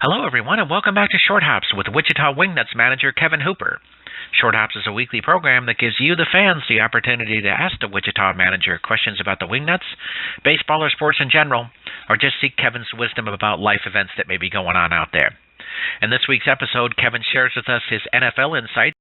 Hello, everyone, and welcome back to Short Hops with Wichita Wingnuts manager Kevin Hooper. Short Hops is a weekly program that gives you, the fans, the opportunity to ask the Wichita manager questions about the Wingnuts, baseball, or sports in general, or just seek Kevin's wisdom about life events that may be going on out there. In this week's episode, Kevin shares with us his NFL insight.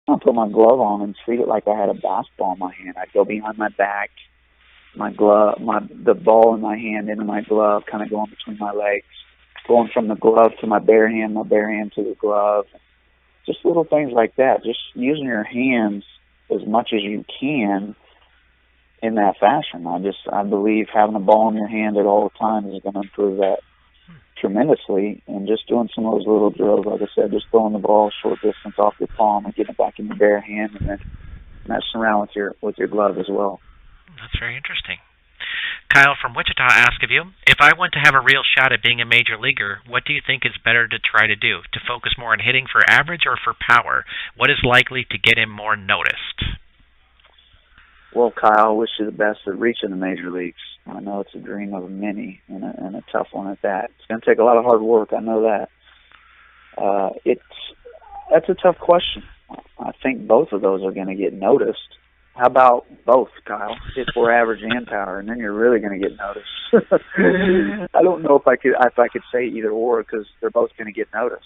I'd put my glove on and treat it like I had a basketball in my hand. I'd go behind my back, my glove, the ball in my hand into my glove, kind of going between my legs, going from the glove to my bare hand to the glove. Just little things like that. Just using your hands as much as you can in that fashion. I believe having a ball in your hand at all times is going to improve that tremendously. And just doing some of those little drills, like I said, just throwing the ball short distance off your palm and getting it back in your bare hand, and then messing around with your glove as well. That's very interesting. Kyle from Wichita asked of you, if I want to have a real shot at being a major leaguer, what do you think is better to try to do? To focus more on hitting for average or for power? What is likely to get him more noticed? Well, Kyle, I wish you the best at reaching the major leagues. I know it's a dream of many, and a tough one at that. It's going to take a lot of hard work. I know that. That's a tough question. I think both of those are going to get noticed. How about both, Kyle? Hit for average and power, and then you're really going to get noticed. I don't know if I could say either or, because they're both going to get noticed.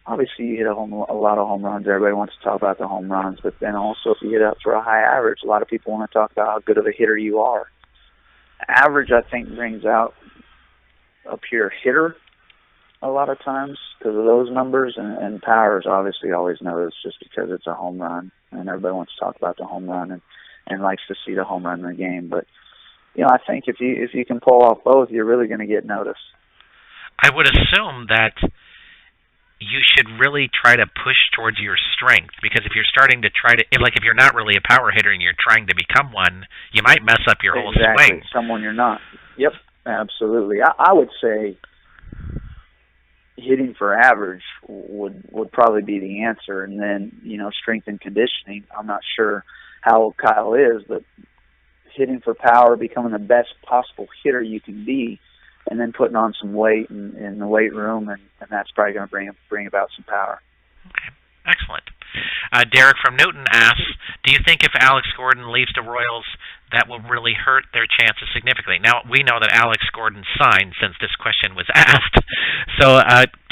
Obviously, you hit a lot of home runs. Everybody wants to talk about the home runs, but then also if you hit up for a high average, a lot of people want to talk about how good of a hitter you are. Average, I think, brings out a pure hitter a lot of times because of those numbers, and power is obviously always noticed just because it's a home run, and everybody wants to talk about the home run and likes to see the home run in the game. But I think if you can pull off both, you're really going to get noticed. I would assume that you should really try to push towards your strength, because if you're starting to if you're not really a power hitter and you're trying to become one, you might mess up your whole swing. Someone you're not. Yep, absolutely. I would say hitting for average would probably be the answer, and then strength and conditioning. I'm not sure how Kyle is, but hitting for power, becoming the best possible hitter you can be, and then putting on some weight in the weight room, and that's probably going to bring about some power. Okay, excellent. Derek from Newton asks, do you think if Alex Gordon leaves the Royals, that will really hurt their chances significantly? Now, we know that Alex Gordon signed since this question was asked. So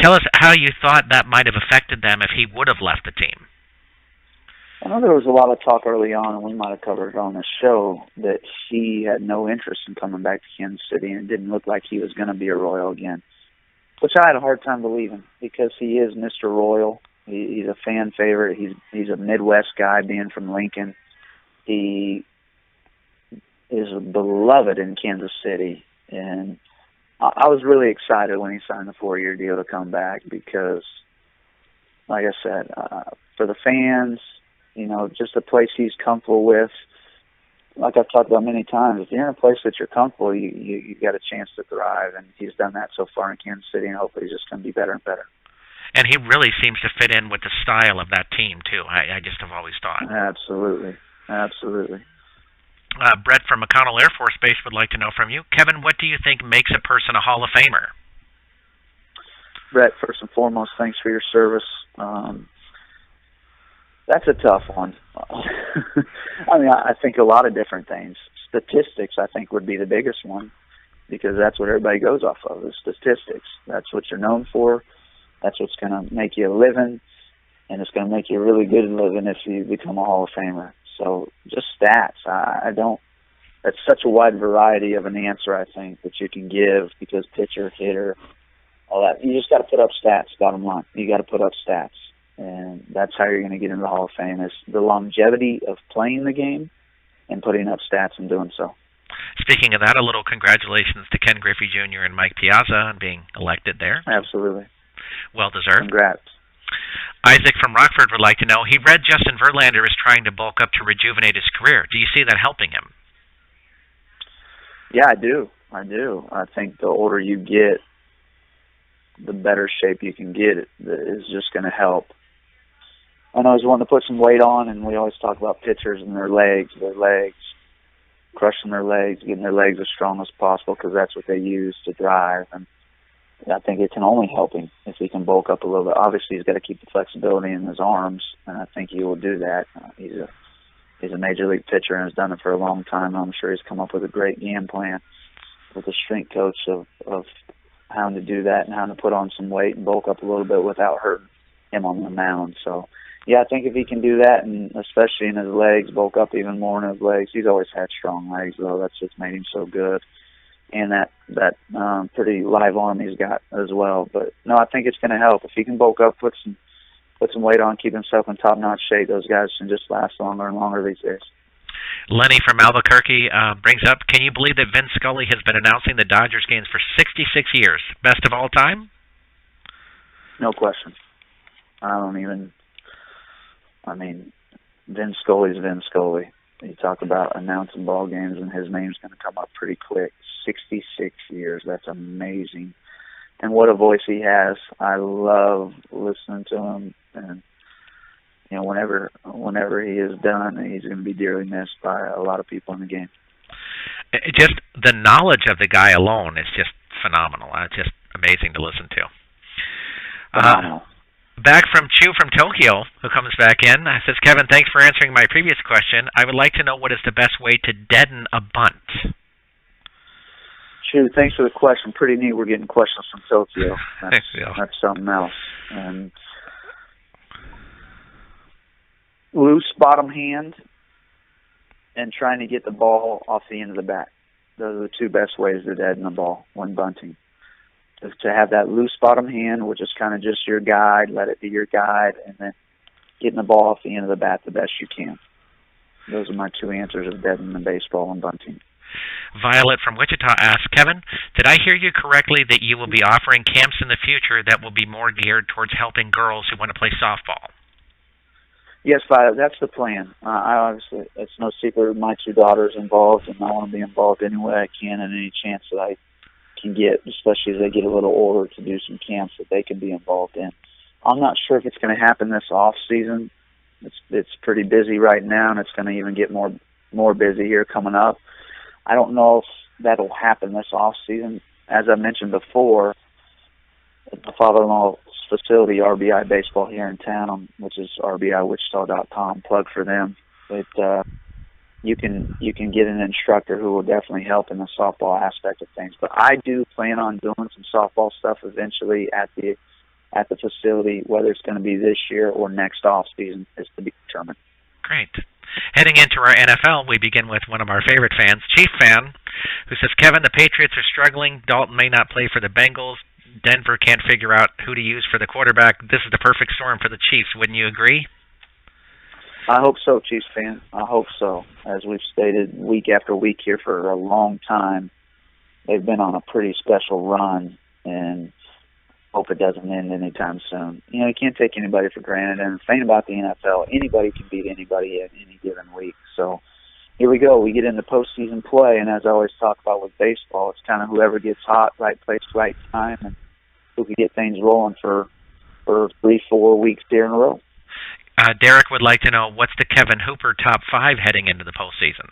tell us how you thought that might have affected them if he would have left the team. I know there was a lot of talk early on, and we might have covered it on the show, that he had no interest in coming back to Kansas City, and it didn't look like he was going to be a Royal again, which I had a hard time believing because he is Mr. Royal. He's a fan favorite. He's a Midwest guy, being from Lincoln. He is beloved in Kansas City, and I was really excited when he signed the 4-year deal to come back because, like I said, for the fans, just a place he's comfortable with. Like I've talked about many times, if you're in a place that you're comfortable, you got a chance to thrive, and he's done that so far in Kansas City, and hopefully he's just going to be better and better. And he really seems to fit in with the style of that team, too. I just have always thought. Absolutely. Brett from McConnell Air Force Base would like to know from you, Kevin, what do you think makes a person a Hall of Famer? Brett, first and foremost, thanks for your service. That's a tough one. I think a lot of different things. Statistics, I think, would be the biggest one because that's what everybody goes off of, is statistics. That's what you're known for. That's what's going to make you a living, and it's going to make you a really good living if you become a Hall of Famer. So just stats. That's such a wide variety of an answer, I think, that you can give because pitcher, hitter, all that. You just got to put up stats, bottom line. You got to put up stats. And that's how you're going to get into the Hall of Fame, is the longevity of playing the game and putting up stats and doing so. Speaking of that, a little congratulations to Ken Griffey Jr. and Mike Piazza on being elected there. Absolutely. Well deserved. Congrats. Isaac from Rockford would like to know, he read Justin Verlander is trying to bulk up to rejuvenate his career. Do you see that helping him? Yeah, I do. I think the older you get, the better shape you can get. It is just going to help. I know he's wanting to put some weight on, and we always talk about pitchers and their legs, crushing their legs, getting their legs as strong as possible because that's what they use to drive. And I think it can only help him if he can bulk up a little bit. Obviously, he's got to keep the flexibility in his arms, and I think he will do that. He's a major league pitcher and has done it for a long time. I'm sure he's come up with a great game plan with a strength coach of how to do that and how to put on some weight and bulk up a little bit without hurting him on the mound. So Yeah, I think if he can do that, and especially in his legs, bulk up even more in his legs. He's always had strong legs, though. That's just made him so good. And that pretty live arm he's got as well. But no, I think it's going to help if he can bulk up, put some weight on, keep himself in top-notch shape. Those guys can just last longer and longer these days. Lenny from Albuquerque brings up, can you believe that Vince Scully has been announcing the Dodgers games for 66 years? Best of all time? No question. Vince Scully's Vince Scully. You talk about announcing ball games, and his name's going to come up pretty quick. 66 years. That's amazing. And what a voice he has. I love listening to him. And, whenever he is done, he's going to be dearly missed by a lot of people in the game. Just the knowledge of the guy alone is just phenomenal. It's just amazing to listen to. Phenomenal. Back from Chu from Tokyo, who comes back in, says, Kevin, thanks for answering my previous question. I would like to know what is the best way to deaden a bunt. Chu, thanks for the question. Pretty neat we're getting questions from Tokyo. That's something else. And loose bottom hand and trying to get the ball off the end of the bat. Those are the two best ways to deaden a ball when bunting. To have that loose bottom hand, which is kind of just your guide, let it be your guide, and then getting the ball off the end of the bat the best you can. Those are my two answers of deadening the baseball and bunting. Violet from Wichita asks, Kevin, did I hear you correctly that you will be offering camps in the future that will be more geared towards helping girls who want to play softball? Yes, Violet, that's the plan. Obviously, it's no secret my two daughters involved, and I want to be involved any way I can and any chance that I can get, especially as they get a little older, to do some camps that they can be involved in. I'm not sure if it's going to happen this off season. It's pretty busy right now, and it's going to even get more busy here coming up. I don't know if that'll happen this off season. As I mentioned before, at my father-in-law's facility, RBI Baseball here in town, which is rbiwichita.com, plug for them. You can get an instructor who will definitely help in the softball aspect of things. But I do plan on doing some softball stuff eventually at the facility. Whether it's going to be this year or next off season is to be determined. Great. Heading into our NFL, we begin with one of our favorite fans, Chief Fan, who says, Kevin, the Patriots are struggling. Dalton may not play for the Bengals. Denver can't figure out who to use for the quarterback. This is the perfect storm for the Chiefs. Wouldn't you agree? I hope so, Chiefs fan. I hope so. As we've stated week after week here for a long time, they've been on a pretty special run, and hope it doesn't end anytime soon. You can't take anybody for granted, and the thing about the NFL, anybody can beat anybody at any given week. So here we go. We get into postseason play, and as I always talk about with baseball, it's kind of whoever gets hot, right place, right time, and who can get things rolling for 3-4 weeks here in a row. Derek would like to know, what's the Kevin Hooper top 5 heading into the postseason?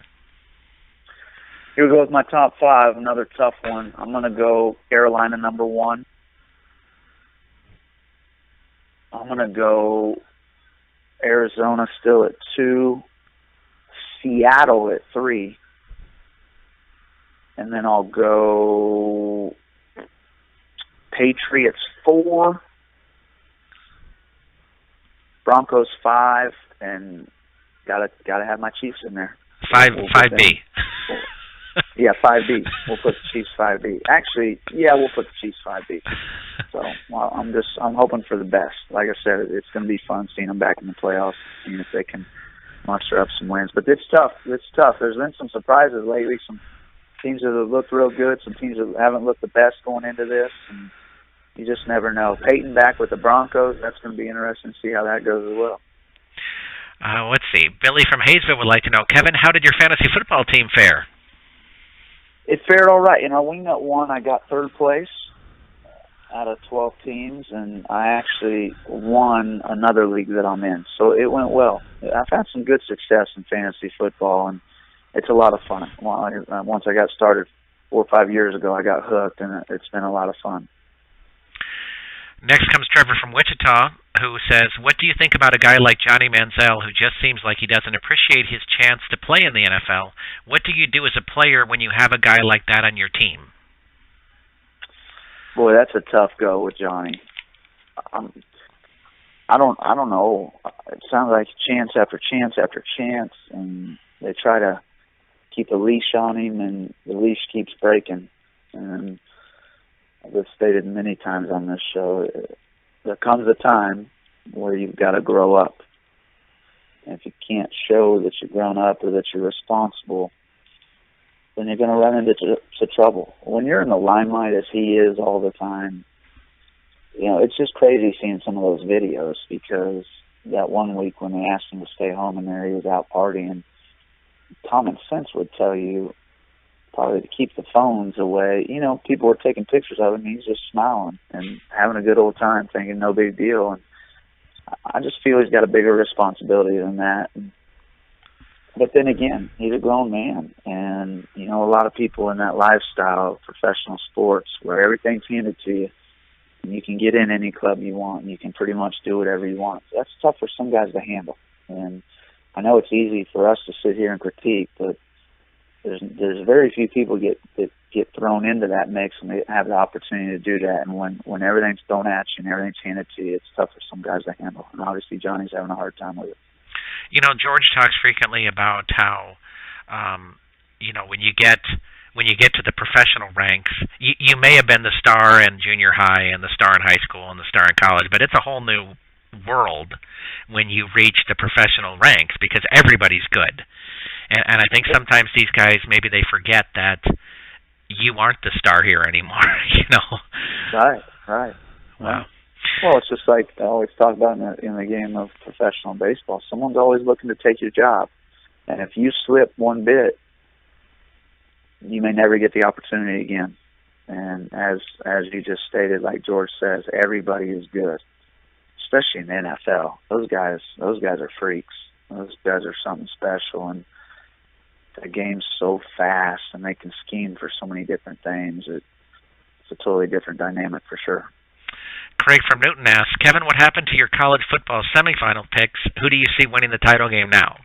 Here we go with my top 5, another tough one. I'm going to go Carolina number 1. I'm going to go Arizona still at 2, Seattle at 3, and then I'll go Patriots 4, Broncos 5, and gotta have my Chiefs in there. 5B. Yeah, 5B. We'll put the Chiefs 5B. Actually, yeah, we'll put the Chiefs 5B. So I'm hoping for the best. Like I said, it's going to be fun seeing them back in the playoffs, seeing if they can muster up some wins. But it's tough. There's been some surprises lately. Some teams that have looked real good. Some teams that haven't looked the best going into this. And you just never know. Peyton back with the Broncos. That's going to be interesting to see how that goes as well. Let's see. Billy from Hayesville would like to know, Kevin, how did your fantasy football team fare? It fared all right. In our Wingnut 1, I got 3rd place out of 12 teams, and I actually won another league that I'm in. So it went well. I've had some good success in fantasy football, and it's a lot of fun. Once I got started 4 or 5 years ago, I got hooked, and it's been a lot of fun. Next comes Trevor from Wichita, who says, what do you think about a guy like Johnny Manziel, who just seems like he doesn't appreciate his chance to play in the NFL? What do you do as a player when you have a guy like that on your team? Boy, that's a tough go with Johnny. I don't know. It sounds like chance after chance after chance, and they try to keep a leash on him, and the leash keeps breaking. And I've stated many times on this show, there comes a time where you've got to grow up. And if you can't show that you've grown up or that you're responsible, then you're going to run into trouble. When you're in the limelight as he is all the time, you know, it's just crazy seeing some of those videos, because that one week when they asked him to stay home and there he was out partying, common sense would tell you probably to keep the phones away. You know, people were taking pictures of him. He's just smiling and having a good old time, thinking no big deal. And I just feel he's got a bigger responsibility than that. But then again, he's a grown man. And, you know, a lot of people in that lifestyle of professional sports where everything's handed to you, and you can get in any club you want, and you can pretty much do whatever you want. That's tough for some guys to handle. And I know it's easy for us to sit here and critique, but there's very few people that get thrown into that mix and they have the opportunity to do that. And when everything's thrown at you and everything's handed to you, it's tough for some guys to handle. And obviously Johnny's having a hard time with it. You know, George talks frequently about how, you know, when you get to the professional ranks, you may have been the star in junior high and the star in high school and the star in college, but it's a whole new world when you reach the professional ranks, because everybody's good. And I think sometimes these guys, maybe they forget that you aren't the star here anymore, you know. Right. Wow. Well, it's just like I always talk about in the game of professional baseball. Someone's always looking to take your job. And if you slip one bit, you may never get the opportunity again. And as you just stated, like George says, everybody is good, especially in the NFL. Those guys are freaks. Those guys are something special, and the game's so fast, and they can scheme for so many different things. It's a totally different dynamic for sure. Craig from Newton asks, Kevin, what happened to your college football semifinal picks? Who do you see winning the title game now?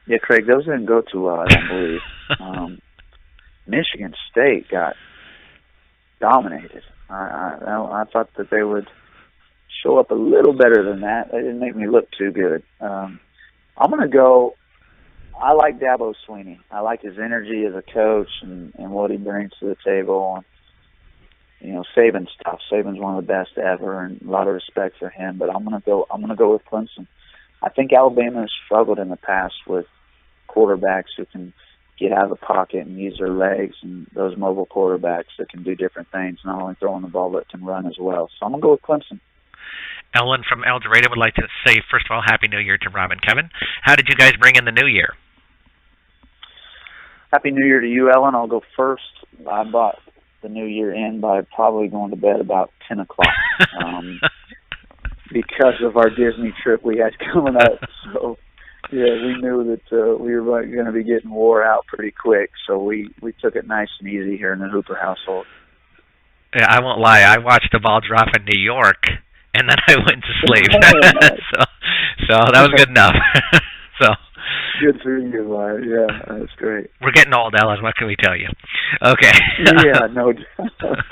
Yeah, Craig, those didn't go too well, I don't believe. Michigan State got dominated. I thought that they would show up a little better than that. They didn't make me look too good. I'm going to go. I like Dabo Swinney. I like his energy as a coach and what he brings to the table. And, you know, Saban's tough. Saban's one of the best ever, and a lot of respect for him. But I'm going to go with Clemson. I think Alabama has struggled in the past with quarterbacks who can get out of the pocket and use their legs, and those mobile quarterbacks that can do different things, not only throwing the ball but can run as well. So I'm going to go with Clemson. Ellen from El Dorado would like to say, first of all, Happy New Year to Rob and Kevin. How did you guys bring in the new year? Happy New Year to you, Ellen. I'll go first. I bought the new year in by probably going to bed about 10 o'clock because of our Disney trip we had coming up. So, yeah, we knew that we were going to be getting wore out pretty quick, so we took it nice and easy here in the Hooper household. Yeah, I won't lie. I watched the ball drop in New York, and then I went to sleep. so that was good enough. So good for you, yeah, that's great. We're getting old, Ellen. What can we tell you? Okay. Yeah, no doubt.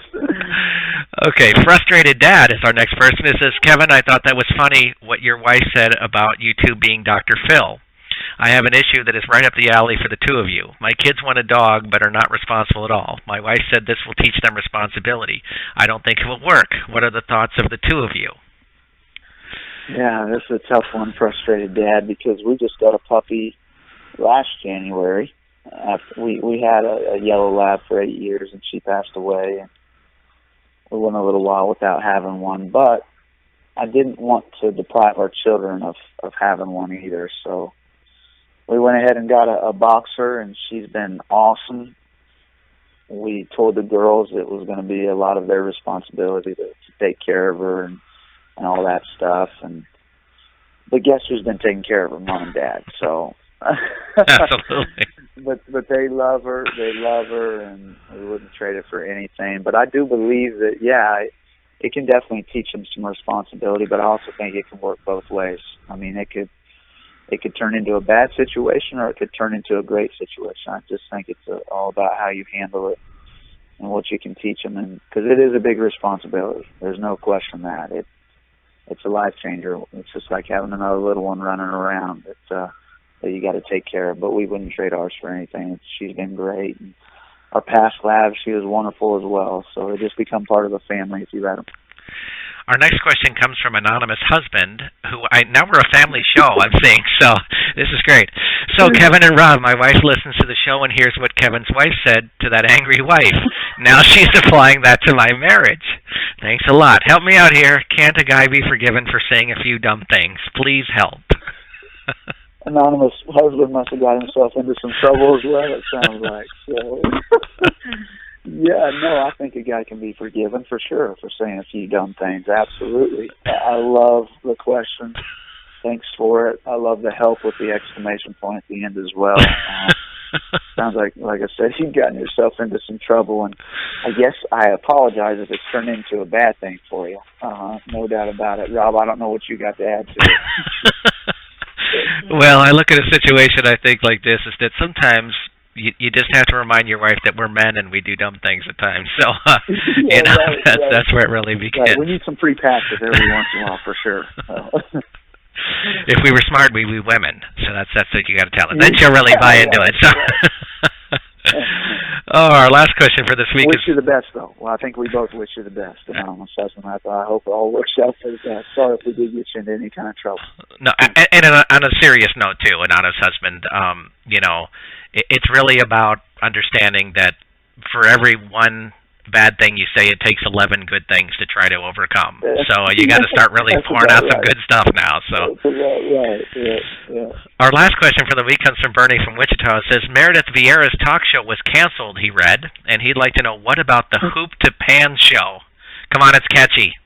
Okay, frustrated dad is our next person. It says, Kevin, I thought that was funny what your wife said about you two being Dr. Phil. I have an issue that is right up the alley for the two of you. My kids want a dog but are not responsible at all. My wife said this will teach them responsibility. I don't think it will work. What are the thoughts of the two of you? Yeah, this is a tough one, frustrated dad, because we just got a puppy last January. We had a yellow lab for 8 years, and she passed away. And we went a little while without having one, but I didn't want to deprive our children of having one either. So we went ahead and got a boxer, and she's been awesome. We told the girls it was going to be a lot of their responsibility to take care of her and all that stuff. But guess who's been taking care of her? Mom and Dad. So absolutely. But they love her, and we wouldn't trade it for anything. But I do believe that, yeah, it can definitely teach them some responsibility, but I also think it can work both ways. I mean, it could turn into a bad situation, or it could turn into a great situation. I just think it's all about how you handle it and what you can teach them, and because it is a big responsibility. There's no question that it's a life changer. It's just like having another little one running around that you got to take care of. But we wouldn't trade ours for anything. She's been great. And our past labs, she was wonderful as well. So they just become part of the family if you let them. Our next question comes from Anonymous Husband, who now we're a family show, I'm seeing, so this is great. So Kevin and Rob, my wife listens to the show and hears what Kevin's wife said to that angry wife. Now she's applying that to my marriage. Thanks a lot. Help me out here. Can't a guy be forgiven for saying a few dumb things? Please help. Anonymous Husband must have got himself into some trouble as well, it sounds like. So. Yeah, no, I think a guy can be forgiven for sure for saying a few dumb things. Absolutely. I love the question. Thanks for it. I love the help with the exclamation point at the end as well. Sounds like I said, you've gotten yourself into some trouble, and I guess I apologize if it's turned into a bad thing for you. No doubt about it. Rob, I don't know what you got to add to it. Well, I look at a situation, I think, like this, is that sometimes you just have to remind your wife that we're men and we do dumb things at times. So, that's where it really begins. Right. We need some free passes every once in a while for sure. If we were smart, we'd be women. So that's what you got to tell her. Then she'll really buy into it. So. Our last question for this week wish you the best, though. Well, I think we both wish you the best. Anonymous Husband. I hope it all works out for the best. Sorry if we did get you into any kind of trouble. No, and on a serious note, too, Anonymous Husband, it's really about understanding that for every one bad thing you say, it takes 11 good things to try to overcome. So you got to start really pouring out some good stuff now. So right. Our last question for the week comes from Bernie from Wichita. It says, Meredith Vieira's talk show was canceled, he read, and he'd like to know, what about the Hoop to Pan show? Come on, it's catchy.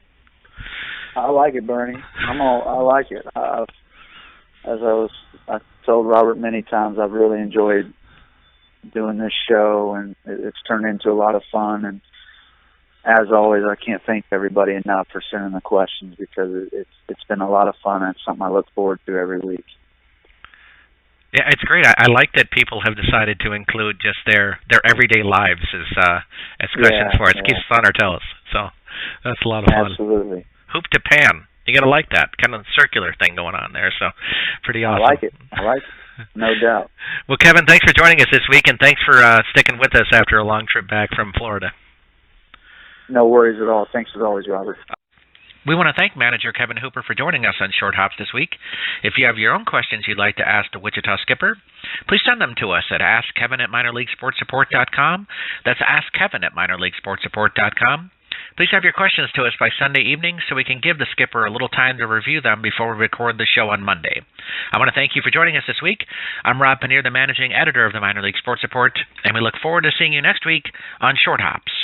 I like it, Bernie. I like it. I told Robert many times, I've really enjoyed doing this show, and it's turned into a lot of fun. And as always, I can't thank everybody enough for sending the questions, because it's been a lot of fun, and it's something I look forward to every week. Yeah, it's great. I like that people have decided to include just their everyday lives as questions for it. It keeps us on our toes. So that's a lot of fun. Absolutely. Hoop to Pan. You got to like that kind of circular thing going on there. So pretty awesome. I like it. No doubt. Well, Kevin, thanks for joining us this week, and thanks for sticking with us after a long trip back from Florida. No worries at all. Thanks as always, Robert. We want to thank manager Kevin Hooper for joining us on Short Hops this week. If you have your own questions you'd like to ask the Wichita skipper, please send them to us at AskKevin@minorleaguesportsupport.com. That's AskKevin@minorleaguesportsupport.com. Please have your questions to us by Sunday evening so we can give the skipper a little time to review them before we record the show on Monday. I want to thank you for joining us this week. I'm Rob Pannier, the managing editor of the Minor League Sports Report, and we look forward to seeing you next week on Short Hops.